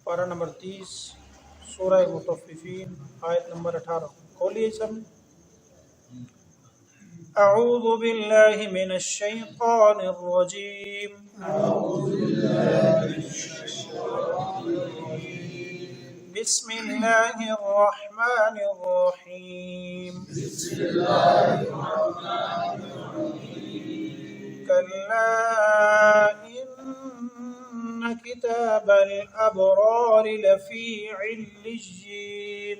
پارہ نمبر 30 سورہ مطففین آیت نمبر 18 کھولیے سب. اعوذ باللہ من الشیطان الرجیم بسم اللہ الرحمن الرحیم کلا ان کتاب الابرار لفی علیین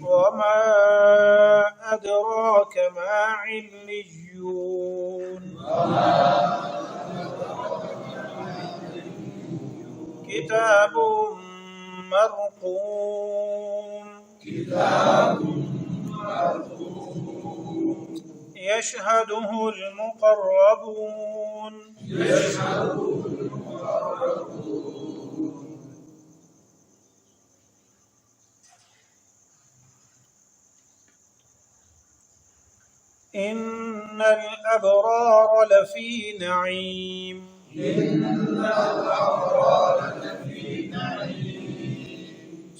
وما أدراك ما عليون كتاب مرقوم يشهده المقربون إن الأبرار لفي نعيم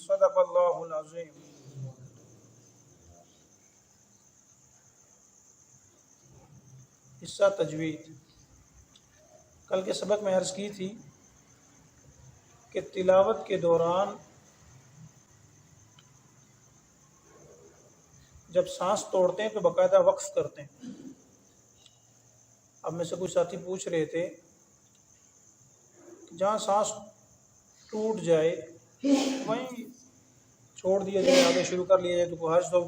صدق اللہ العظیم. حصہ تجوید. کل کے سبق میں عرض کی تھی کہ تلاوت کے دوران جب سانس توڑتے ہیں تو باقاعدہ وقف کرتے ہیں. اب میں سے کچھ ساتھی پوچھ رہے تھے کہ جہاں سانس ٹوٹ جائے وہیں چھوڑ دیا جائے, آگے شروع کر لیا جائے, تو کوئی حرج تو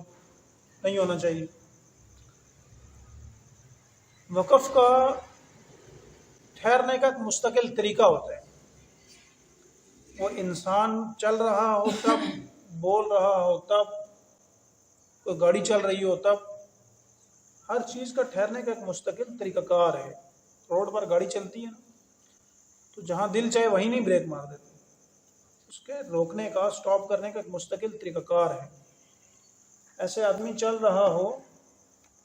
نہیں ہونا چاہیے. وقف کا ٹھہرنے کا ایک مستقل طریقہ ہوتا ہے. وہ انسان چل رہا ہو تب, بول رہا ہو تب, کوئی گاڑی چل رہی ہو تب, ہر چیز کا ٹھہرنے کا ایک مستقل طریقہ کار ہے. روڈ پر گاڑی چلتی ہے نا, تو جہاں دل چاہے وہیں نہیں بریک مار دیتے. اس کے روکنے کا, سٹاپ کرنے کا ایک مستقل طریقہ کار ہے. ایسے آدمی چل رہا ہو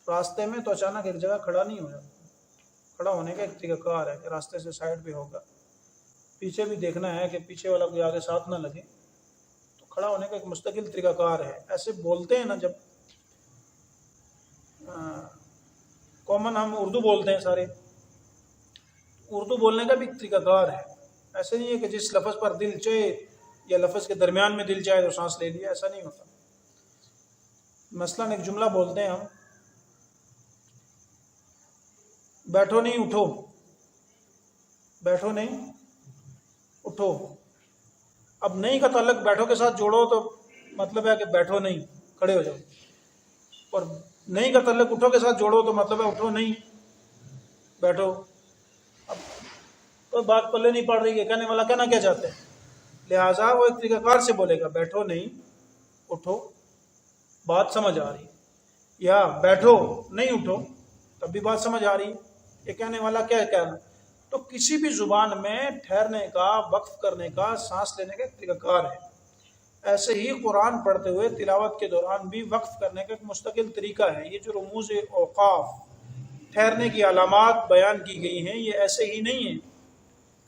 راستے میں تو اچانک ایک جگہ کھڑا نہیں ہو جاتا. کھڑا ہونے کا ایک طریقہ کار ہے کہ راستے سے سائڈ پہ ہوگا, پیچھے بھی دیکھنا ہے کہ پیچھے والا کوئی آگے ساتھ نہ لگے, تو کھڑا ہونے کا ایک مستقل طریقہ کار ہے. ایسے بولتے ہیں نا, جب کامن ہم اردو بولتے ہیں سارے, اردو بولنے کا بھی ایک طریقہ کار ہے. ایسے نہیں ہے کہ جس لفظ پر دل چاہے یا لفظ کے درمیان میں دل چاہے تو سانس لے لیا, ایسا نہیں ہوتا. مثلاً ایک جملہ بولتے ہیں ہم, بیٹھو نہیں اٹھو, بیٹھو نہیں اٹھو. اب نہیں کا تعلق بیٹھو کے ساتھ جوڑو تو مطلب ہے کہ بیٹھو نہیں, کھڑے ہو جاؤ. اور نہیں کا تعلق اٹھو کے ساتھ جوڑو تو مطلب ہے اٹھو نہیں, بیٹھو. اب کوئی بات پلے نہیں پڑ رہی کہ کہنے والا کہنا کیا چاہتے ہیں, لہٰذا وہ ایک طریقہ کار سے بولے گا, بیٹھو نہیں اٹھو, بات سمجھ آ رہی. یا بیٹھو نہیں اٹھو, تب بھی بات سمجھ آ رہی. یہ کہنے والا کیا کہنا. تو کسی بھی زبان میں ٹھہرنے کا, وقف کرنے کا, سانس لینے کا ایک طریقہ کار ہے. ایسے ہی قرآن پڑھتے ہوئے تلاوت کے دوران بھی وقف کرنے کا ایک مستقل طریقہ ہے. یہ جو رموز اوقاف, ٹھہرنے کی علامات بیان کی گئی ہیں, یہ ایسے ہی نہیں ہیں.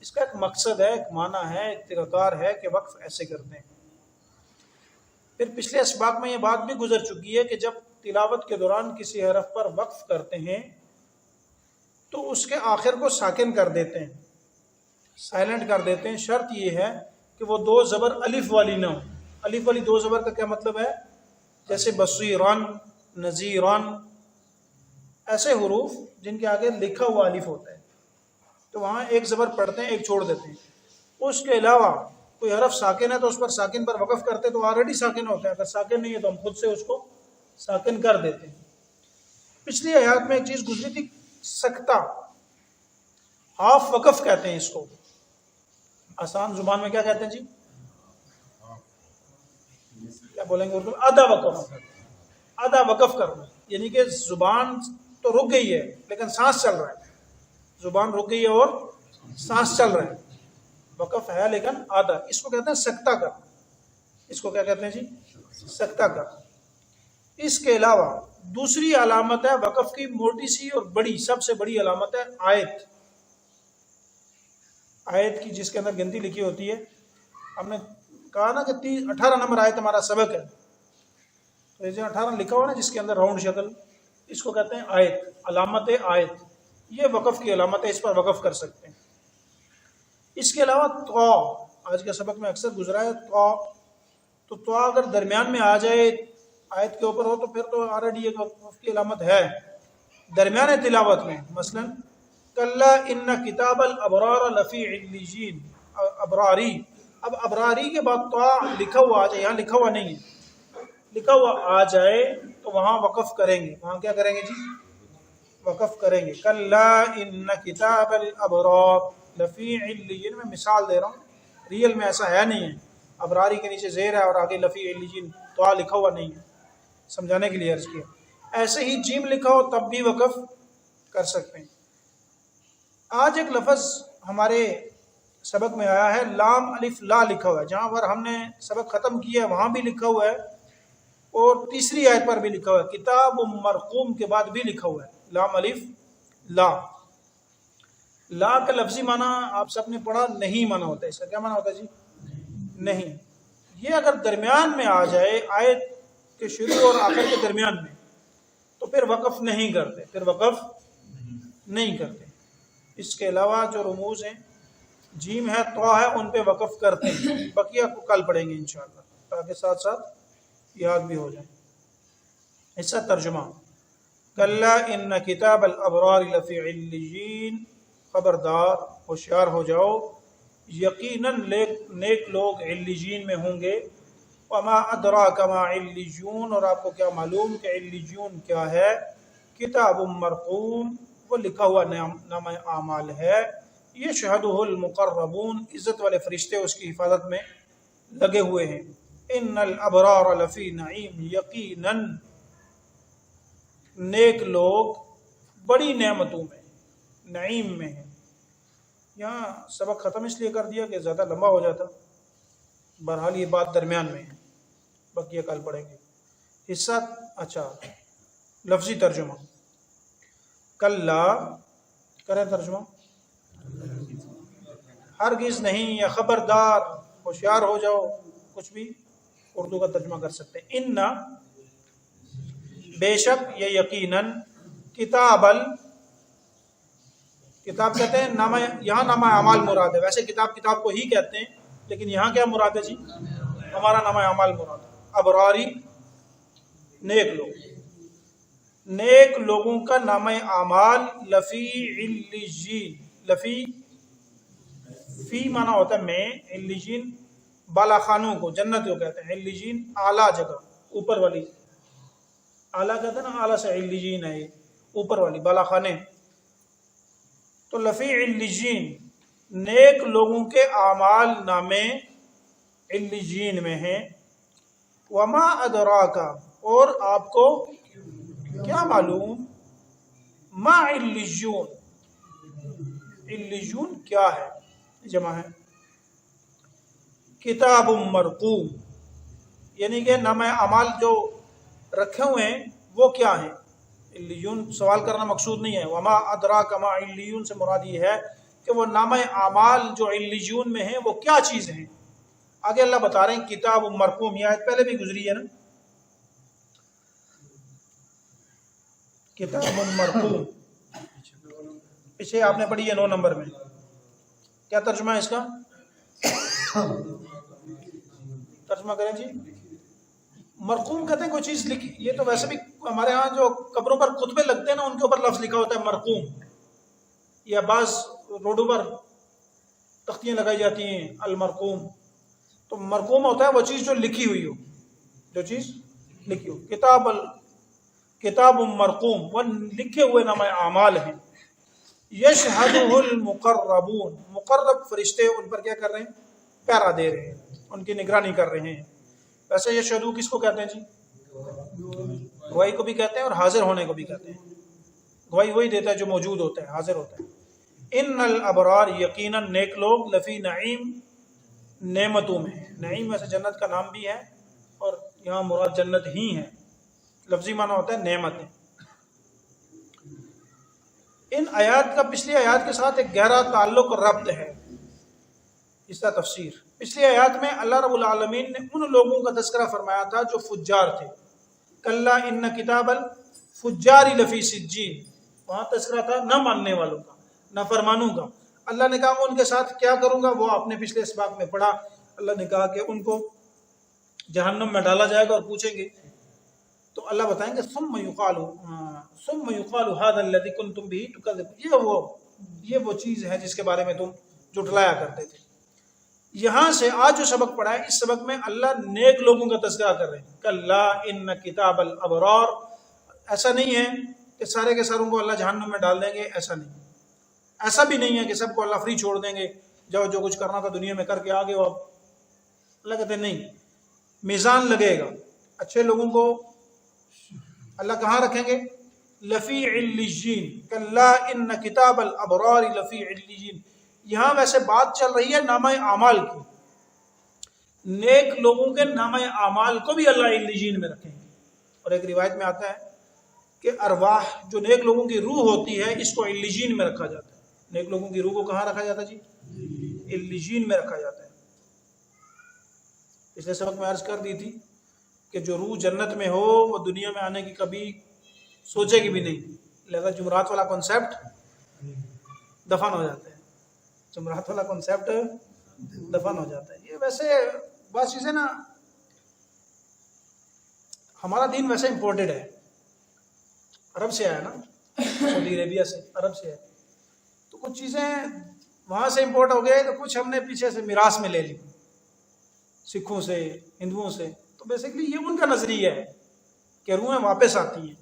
اس کا ایک مقصد ہے, ایک معنی ہے, ایک طریقہ کار ہے کہ وقف ایسے کرتے ہیں. پھر پچھلے اسباق میں یہ بات بھی گزر چکی ہے کہ جب تلاوت کے دوران کسی حرف پر وقف کرتے ہیں تو اس کے آخر کو ساکن کر دیتے ہیں, سائلنٹ کر دیتے ہیں. شرط یہ ہے کہ وہ دو زبر الف والی نہ ہو. الف والی دو زبر کا کیا مطلب ہے, جیسے بصیران, نذیران, ایسے حروف جن کے آگے لکھا ہوا الف ہوتا ہے, تو وہاں ایک زبر پڑھتے ہیں, ایک چھوڑ دیتے ہیں. اس کے علاوہ کوئی حرف ساکن ہے تو اس پر ساکن پر وقف کرتے تو آلریڈی ساکن ہوتا ہے. اگر ساکن نہیں ہے تو ہم خود سے اس کو ساکن کر دیتے ہیں. پچھلی آیات میں ایک چیز گزری تھی, سکتہ, ہاف وقف کہتے ہیں اس کو. آسان زبان میں کیا کہتے ہیں جی, کیا بولیں گے اردو, آدھا وقف. آدھا وقف کرنا یعنی کہ زبان تو رک گئی ہے لیکن سانس چل رہا ہے. زبان رک گئی ہے اور سانس چل رہا ہے, وقف ہے لیکن آدھا. اس کو کہتے ہیں سکتہ کرنا. اس کو کیا کہتے ہیں جی, سکتہ کرنا. اس کے علاوہ دوسری علامت ہے وقف کی، موٹی سی اور بڑی، سب سے بڑی علامت ہے آیت. آیت کی جس کے اندر گنتی لکھی ہوتی ہے. ہم نے کہا نا کہ 18 نمبر آیت ہمارا سبق ہے، تو یہ جو 18 لکھا ہوا نا جس کے اندر راؤنڈ شکل، اس کو کہتے ہیں آیت، علامت آیت. یہ وقف کی علامت ہے، اس پر وقف کر سکتے ہیں. اس کے علاوہ تو آج کے سبق میں اکثر گزرا ہے تو اگر درمیان میں آ جائے آیت کے اوپر ہو تو پھر تو آلریڈی ایک وقف کی علامت ہے. درمیان تلاوت میں مثلا کلا ان کتاب الابرار لفی علیجین، ابراری، اب ابراری کے بعد تو لکھا ہوا آ جائے، یہاں لکھا ہوا نہیں ہے، لکھا ہوا آ جائے تو وہاں وقف کریں گے. وہاں کیا کریں گے جی؟ وقف کریں گے. کلا ان کتاب الابرار لفی علیجین، میں مثال دے رہا ہوں، ریئل میں ایسا ہے نہیں ہے. ابراری کے نیچے زیر ہے اور آگے لفی علیجین تو لکھا ہوا نہیں ہے، سمجھانے کے لیے عرض کیا. ایسے ہی جیم لکھا ہو تب بھی وقف کر سکتے ہیں. آج ایک لفظ ہمارے سبق میں آیا ہے، لام الف لا لکھا ہوا ہے. جہاں پر ہم نے سبق ختم کیا ہے وہاں بھی لکھا ہوا ہے اور تیسری آیت پر بھی لکھا ہوا ہے. کتاب مرقوم کے بعد بھی لکھا ہوا ہے لام الف لا. لا کا لفظی معنی آپ سب نے پڑھا، نہیں معنی ہوتا ہے. اس کا کیا معنی ہوتا ہے جی؟ نہیں. یہ اگر درمیان میں آ جائے آیت کے شروع اور آخر کے درمیان میں تو پھر وقف نہیں کرتے، پھر وقف نہیں کرتے. اس کے علاوہ جو رموز ہیں، جیم ہے، تو ہے، ان پہ وقف کرتے ہیں. بقیہ کو کل پڑھیں گے انشاءاللہ تاکہ ساتھ ساتھ یاد بھی ہو جائے. حصہ ترجمہ: کلا ان کتاب الابرار لفی علیین، خبردار، ہوشیار ہو جاؤ، یقیناً نیک لوگ علیین میں ہوں گے. وما ادراک ما علیون، اور آپ کو کیا معلوم کہ علیون کیا ہے. کتاب مرقوم، وہ لکھا ہوا نامہ اعمال ہے. یشہدہ المقربون، عزت والے فرشتے اس کی حفاظت میں لگے ہوئے ہیں. ان الابرار لفی نعیم، یقیناً نیک لوگ بڑی نعمتوں میں، نعیم میں ہیں. یہاں سبق ختم اس لیے کر دیا کہ زیادہ لمبا ہو جاتا. بہرحال یہ بات درمیان میں ہے، بقیہ کل پڑھیں گے. حصہ اچھا لفظی ترجمہ: کلا، کریں ترجمہ، ہرگز نہیں، یا خبردار، ہوشیار ہو جاؤ، کچھ بھی اردو کا ترجمہ کر سکتے ہیں. ان، بے شک، یہ یقیناً، کتاب کہتے ہیں نامہ، یہاں نامہ اعمال مراد ہے. ویسے کتاب کو ہی کہتے ہیں، لیکن یہاں کیا مراد ہے جی؟ ہمارا نامہ اعمال مراد ہے. ابراری، نیک لوگ، نیک لوگوں کا نامہ اعمال لفی علیین. لفی، فی معنی ہوتا ہے میں، علیین بالا خانوں کو، جنت کو کہتے ہیں. علیین اعلیٰ جگہ، اوپر والی، اعلیٰ کہتے ہیں نا، اعلیٰ سے علیین ہے، اوپر والی بالا خانے. تو لفی علیین، نیک لوگوں کے اعمال نامے علیین میں ہیں. وما ادراک، اور آپ کو کیا معلوم، ما علیون، علیون کیا ہے، جمع ہے. کتاب مرقوم، یعنی کہ نامہ اعمال جو رکھے ہوئے ہیں وہ کیا ہیں. علیون سوال کرنا مقصود نہیں ہے. وما ادراک ما علیون سے مراد یہ ہے کہ وہ نامہ اعمال جو علیون میں ہیں وہ کیا چیز ہیں. آگے اللہ بتا رہے ہیں کتاب مرقوم. یہ آیت پہلے بھی گزری ہے نا، کتاب مرقوم، پیچھے آپ نے پڑھی ہے 9 نمبر میں. کیا ترجمہ ہے اس کا؟ ترجمہ کریں جی. مرقوم کہتے ہیں کوئی چیز لکھی. یہ تو ویسے بھی ہمارے ہاں جو قبروں پر خطبے لگتے ہیں نا ان کے اوپر لفظ لکھا ہوتا ہے مرقوم، یا بعض روڈوں پر تختیاں لگائی جاتی ہیں المرقوم. تو مرقوم ہوتا ہے وہ چیز جو لکھی ہوئی ہو، جو چیز لکھی ہو. کتاب مرقوم، وہ لکھے ہوئے نامہ اعمال ہیں. یشہدہ المقربون، مقرب فرشتے ان پر کیا کر رہے ہیں؟ پہرا دے رہے ہیں، ان کی نگرانی کر رہے ہیں. ویسے یشہدہ کس کو کہتے ہیں جی؟ گواہی کو بھی کہتے ہیں اور حاضر ہونے کو بھی کہتے ہیں. گواہی وہی دیتا ہے جو موجود ہوتا ہے، حاضر ہوتا ہے. ان الابرار، یقیناً نیک لوگ، لفی نعیم، نعمتوں میں. نعیم ویسے جنت کا نام بھی ہے اور یہاں مراد جنت ہی ہے. لفظی معنی ہوتا ہے نعمتیں. ان آیات کا پچھلی آیات کے ساتھ ایک گہرا تعلق اور ربط ہے. اس کا تفسیر پچھلی آیات میں اللہ رب العالمین نے ان لوگوں کا تذکرہ فرمایا تھا جو فجار تھے. کلا ان کتاب الفجار لفی سجین، وہاں تذکرہ تھا نہ ماننے والوں کا، نہ فرمانوں کا. اللہ نے کہا ان کے ساتھ کیا کروں گا، وہ آپ نے پچھلے اسباق میں پڑھا. اللہ نے کہا کہ ان کو جہنم میں ڈالا جائے گا اور پوچھیں گے تو اللہ بتائیں گے ثم یقال هذا الذی کنتم به تکذبون، یہ وہ چیز ہے جس کے بارے میں تم جھٹلایا کرتے تھے. یہاں سے آج جو سبق پڑھا ہے اس سبق میں اللہ نیک لوگوں کا تذکرہ کر رہے ہیں. کلا ان کتاب الابرار، ایسا نہیں ہے کہ سارے کے ساروں کو اللہ جہنم میں ڈال دیں گے، ایسا نہیں. ایسا بھی نہیں ہے کہ سب کو اللہ فری چھوڑ دیں گے، جو کچھ کرنا تھا دنیا میں کر کے آگے وہ. اللہ کہتے ہیں نہیں، میزان لگے گا. اچھے لوگوں کو اللہ کہاں رکھیں گے؟ لفی علیین. کلا ان کتاب الابرار لفی علیین. یہاں ویسے بات چل رہی ہے نامہ اعمال کی. نیک لوگوں کے نامہ اعمال کو بھی اللہ علیین میں رکھیں گے. اور ایک روایت میں آتا ہے کہ ارواح جو نیک لوگوں کی روح ہوتی ہے اس کو علیین میں رکھا جاتا ہے. نیک لوگوں کی روح کو کہاں رکھا جاتا ہے جی؟ علیین میں رکھا جاتا ہے. پچھلے سبق میں عرض کر دی تھی کہ جو روح جنت میں ہو وہ دنیا میں آنے کی کبھی سوچے گی بھی نہیں. لہذا جمعرات والا کنسیپٹ دفن ہو جاتا ہے. جمعرات والا کنسیپٹ دفن ہو جاتا ہے. یہ ویسے بات چیزیں نا، ہمارا دین ویسے امپورٹڈ ہے، عرب سے آیا نا، سعودی عربیہ سے، عرب سے ہے. تو کچھ چیزیں وہاں سے امپورٹ ہو گئے تو کچھ ہم نے پیچھے سے میراث میں لے لی، سکھوں سے، ہندوؤں سے. تو بیسیکلی یہ ان کا نظریہ ہے کہ روحیں واپس آتی ہیں.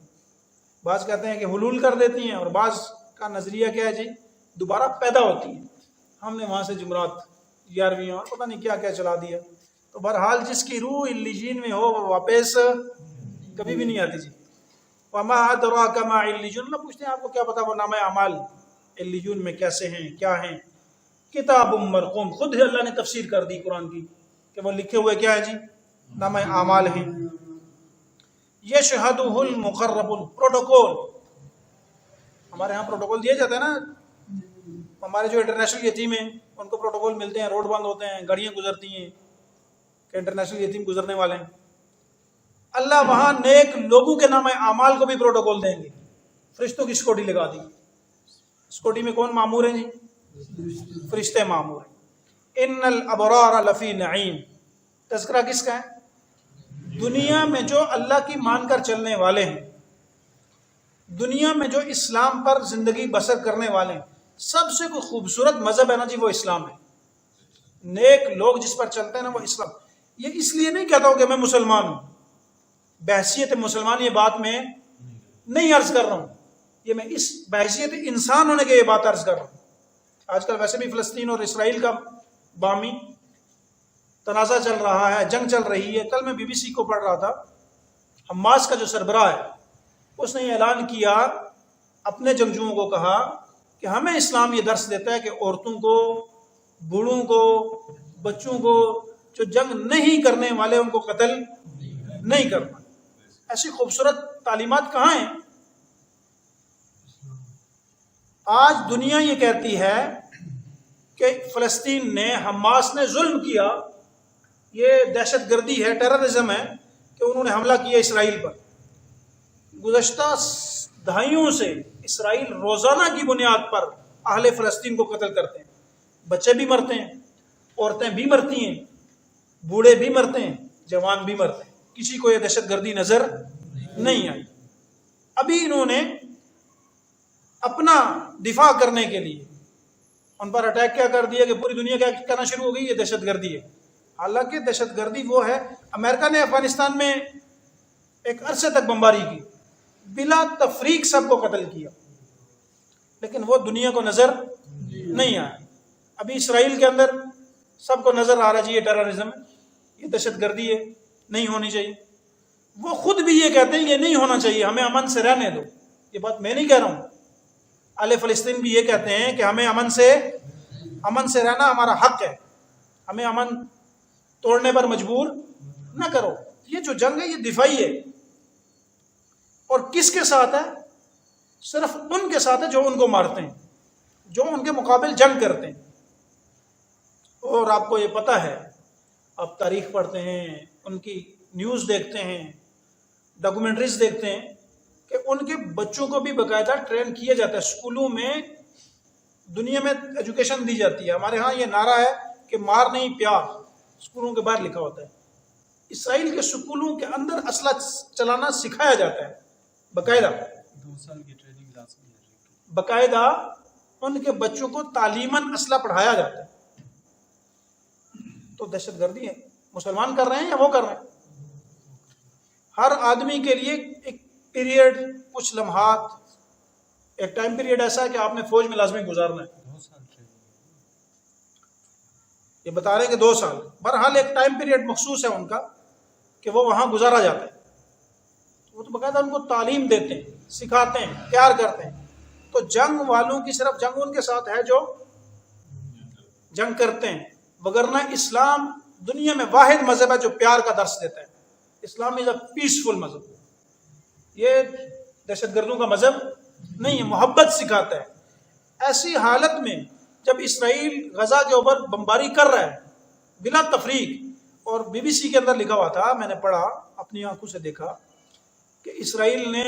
بعض کہتے ہیں کہ حلول کر دیتی ہیں، اور بعض کا نظریہ کیا ہے جی دوبارہ پیدا ہوتی ہیں. ہم نے وہاں سے جمعرات 11ویں اور پتہ نہیں کیا کیا چلا دیا. تو بہرحال جس کی روح علیین میں ہو وہ واپس کبھی بھی نہیں آتی جی. وما ادراک ما علیون. اللہ پوچھتے ہیں آپ کو کیا پتا وہ نامہ اعمال علیون میں کیسے ہیں، کیا ہیں؟ کتاب مرقوم. خود ہی اللہ نے تفسیر کر دی قرآن کی کہ وہ لکھے ہوئے کیا ہے جی؟ نامہ اعمال ہیں. یشہدہ المقربون. پروٹوکول، ہمارے ہاں پروٹوکول دیے جاتے ہیں نا. ہمارے جو انٹرنیشنل یتیم ہیں ان کو پروٹوکول ملتے ہیں، روڈ بند ہوتے ہیں، گاڑیاں گزرتی ہیں کہ انٹرنیشنل یتیم گزرنے والے ہیں. اللہ وہاں نیک لوگوں کے نام اعمال کو بھی پروٹوکول دیں گے. فرشتوں کی سکوٹی لگا دی. سکوٹی میں کون معمور ہیں جی؟ فرشتے معمور ہیں. ان الابرار لفی نعیم. تذکرہ کس کا ہے؟ دنیا میں جو اللہ کی مان کر چلنے والے ہیں، دنیا میں جو اسلام پر زندگی بسر کرنے والے ہیں. سب سے کوئی خوبصورت مذہب ہے نا جی وہ اسلام ہے. نیک لوگ جس پر چلتے ہیں نا وہ اسلام. یہ اس لیے نہیں کہتا ہوں کہ میں مسلمان ہوں، بحیثیت مسلمان یہ بات میں نہیں عرض کر رہا ہوں. یہ میں اس بحیثیت انسان ہونے کے یہ بات عرض کر رہا ہوں. آج کل ویسے بھی فلسطین اور اسرائیل کا بامی تنازع چل رہا ہے، جنگ چل رہی ہے. کل میں BBC کو پڑھ رہا تھا، حماس کا جو سربراہ ہے اس نے یہ اعلان کیا، اپنے جنگجوؤں کو کہا کہ ہمیں اسلام یہ درس دیتا ہے کہ عورتوں کو، بوڑھوں کو، بچوں کو، جو جنگ نہیں کرنے والے ان کو قتل نہیں کرنا. ایسی خوبصورت تعلیمات کہاں ہیں؟ آج دنیا یہ کہتی ہے کہ فلسطین نے، حماس نے ظلم کیا، یہ دہشت گردی ہے، ٹیررزم ہے کہ انہوں نے حملہ کیا اسرائیل پر. گزشتہ دہائیوں سے اسرائیل روزانہ کی بنیاد پر اہل فلسطین کو قتل کرتے ہیں. بچے بھی مرتے ہیں، عورتیں بھی مرتی ہیں، بوڑھے بھی مرتے ہیں، جوان بھی مرتے ہیں. کسی کو یہ دہشت گردی نظر نہیں آئی. ابھی انہوں نے اپنا دفاع کرنے کے لیے ان پر اٹیک کیا کر دیا کہ پوری دنیا کیا کہنا شروع ہو گئی یہ دہشت گردی ہے. حالانکہ دہشت گردی وہ ہے، امریکہ نے افغانستان میں ایک عرصے تک بمباری کی، بلا تفریق سب کو قتل کیا، لیکن وہ دنیا کو نظر نہیں آیا. ابھی اسرائیل کے اندر سب کو نظر آ رہا ہے یہ ٹیررزم ہے، یہ دہشت گردی ہے، نہیں ہونی چاہیے. وہ خود بھی یہ کہتے ہیں یہ نہیں ہونا چاہیے، ہمیں امن سے رہنے دو. یہ بات میں نہیں کہہ رہا ہوں، اہل فلسطین بھی یہ کہتے ہیں کہ ہمیں امن سے رہنا ہمارا حق ہے، ہمیں امن توڑنے پر مجبور نہ کرو. یہ جو جنگ ہے یہ دفاعی ہے. اور کس کے ساتھ ہے؟ صرف ان کے ساتھ ہے جو ان کو مارتے ہیں، جو ان کے مقابل جنگ کرتے ہیں۔ اور آپ کو یہ پتہ ہے، آپ تاریخ پڑھتے ہیں، ان کی نیوز دیکھتے ہیں، ڈاکومنٹریز دیکھتے ہیں کہ ان کے بچوں کو بھی باقاعدہ ٹرین کیا جاتا ہے، اسکولوں میں دنیا میں ایجوکیشن دی جاتی ہے۔ ہمارے ہاں یہ نعرہ ہے کہ مار نہیں پیار، اسکولوں کے باہر لکھا ہوتا ہے۔ اسرائیل کے اسکولوں کے اندر اسلحہ چلانا سکھایا جاتا ہے باقاعدہ، 2 سال کی ٹریننگ لازمی ہے۔ باقاعدہ ان کے بچوں کو تعلیماً اسلحہ پڑھایا جاتا ہے۔ تو دہشت گردی ہے، مسلمان کر رہے ہیں یا وہ کر رہے ہیں؟ ہر آدمی کے لیے ایک پیریڈ، کچھ لمحات، ایک ٹائم پیریڈ ایسا ہے کہ آپ نے فوج میں لازمی گزارنا ہے۔ 2 سال ٹریننگ۔ یہ بتا رہے ہیں کہ 2 سال، بہرحال ایک ٹائم پیریڈ مخصوص ہے ان کا کہ وہ وہاں گزارا جاتا ہے۔ وہ تو باقاعدہ ان کو تعلیم دیتے ہیں، سکھاتے ہیں، تیار کرتے ہیں۔ تو جنگ والوں کی صرف جنگ ان کے ساتھ ہے جو جنگ کرتے ہیں، وگرنہ اسلام دنیا میں واحد مذہب ہے جو پیار کا درس دیتا ہے۔ اسلام از اے پیسفل مذہب، یہ دہشت گردوں کا مذہب نہیں ہے، محبت سکھاتا ہے۔ ایسی حالت میں جب اسرائیل غزہ کے اوپر بمباری کر رہا ہے بلا تفریق، اور BBC کے اندر لکھا ہوا تھا، میں نے پڑھا، اپنی آنکھوں سے دیکھا کہ اسرائیل نے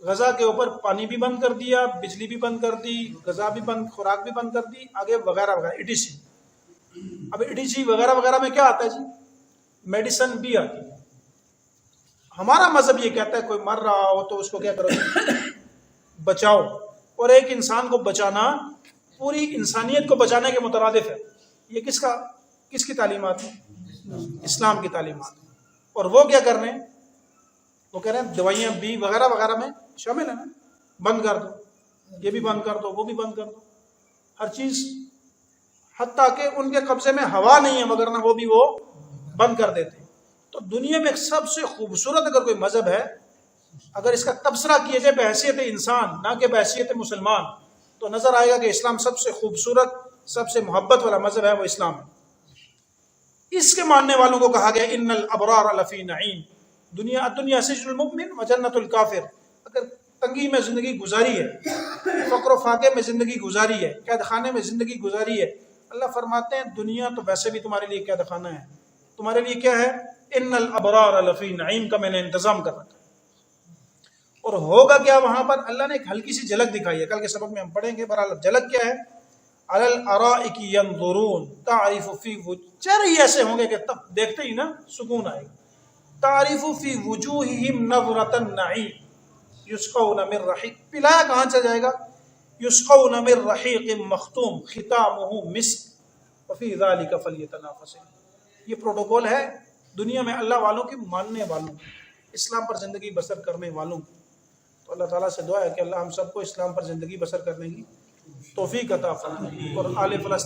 غزہ کے اوپر پانی بھی بند کر دیا، بجلی بھی بند کر دی، غذا بھی بند، خوراک بھی بند کر دی، آگے وغیرہ وغیرہ ETC۔ اب ETC وغیرہ وغیرہ میں کیا آتا ہے جی؟ میڈیسن بھی آتی ہے۔ ہمارا مذہب یہ کہتا ہے کوئی مر رہا ہو تو اس کو کیا کرو؟ بچاؤ۔ اور ایک انسان کو بچانا پوری انسانیت کو بچانے کے مترادف ہے۔ یہ کس کی تعلیمات ہے؟ اسلام کی تعلیمات۔ اور وہ کیا کر رہے ہیں؟ وہ کہہ رہے ہیں دوائیاں بھی وغیرہ وغیرہ میں شامل ہیں نا، بند کر دو، یہ بھی بند کر دو، وہ بھی بند کر دو، ہر چیز، حتیٰ کہ ان کے قبضے میں ہوا نہیں ہے وگرنہ وہ بھی وہ بند کر دیتے ہیں۔ تو دنیا میں سب سے خوبصورت اگر کوئی مذہب ہے، اگر اس کا تبصرہ کیا جائے بحیثیت انسان نہ کہ بحیثیت مسلمان، تو نظر آئے گا کہ اسلام سب سے خوبصورت، سب سے محبت والا مذہب ہے، وہ اسلام ہے۔ اس کے ماننے والوں کو کہا گیا ان الابرار لفی نعیم، دنیا سجن المؤمن و جنت الکافر۔ اگر تنگی میں زندگی گزاری ہے، فقر و فاقے میں زندگی گزاری ہے، قید خانے میں زندگی گزاری ہے، اللہ فرماتے ہیں دنیا تو ویسے بھی تمہارے لیے قید خانہ ہے، تمہارے لیے کیا ہے؟ ان الابرار لفی نعیم کا میں نے انتظام کر رکھا ہے۔ اور ہوگا کیا وہاں پر؟ اللہ نے ایک ہلکی سی جھلک دکھائی ہے، کل کے سبق میں ہم پڑھیں گے۔ بہرحال جھلک کیا ہے؟ علی الارائک ینظرون تعرف فی چہرے ہی ایسے ہوں گے کہ تب دیکھتے ہی نا سکون آئے گا۔ تعرف فی وجوہہم نظرۃ النعیم یسقون من رحیق، پلایا کہاں سے جائے گا؟ یسقون من رحیق مختوم ختامہ مسک وفی ذلک فلیتنافس۔ یہ پروٹوکول ہے دنیا میں اللہ والوں کی، ماننے والوں کی، اسلام پر زندگی بسر کرنے والوں کی۔ تو اللہ تعالیٰ سے دعا ہے کہ اللہ ہم سب کو اسلام پر زندگی بسر کرنے کی توفیق عطا فرمائے، اور آل فلسطین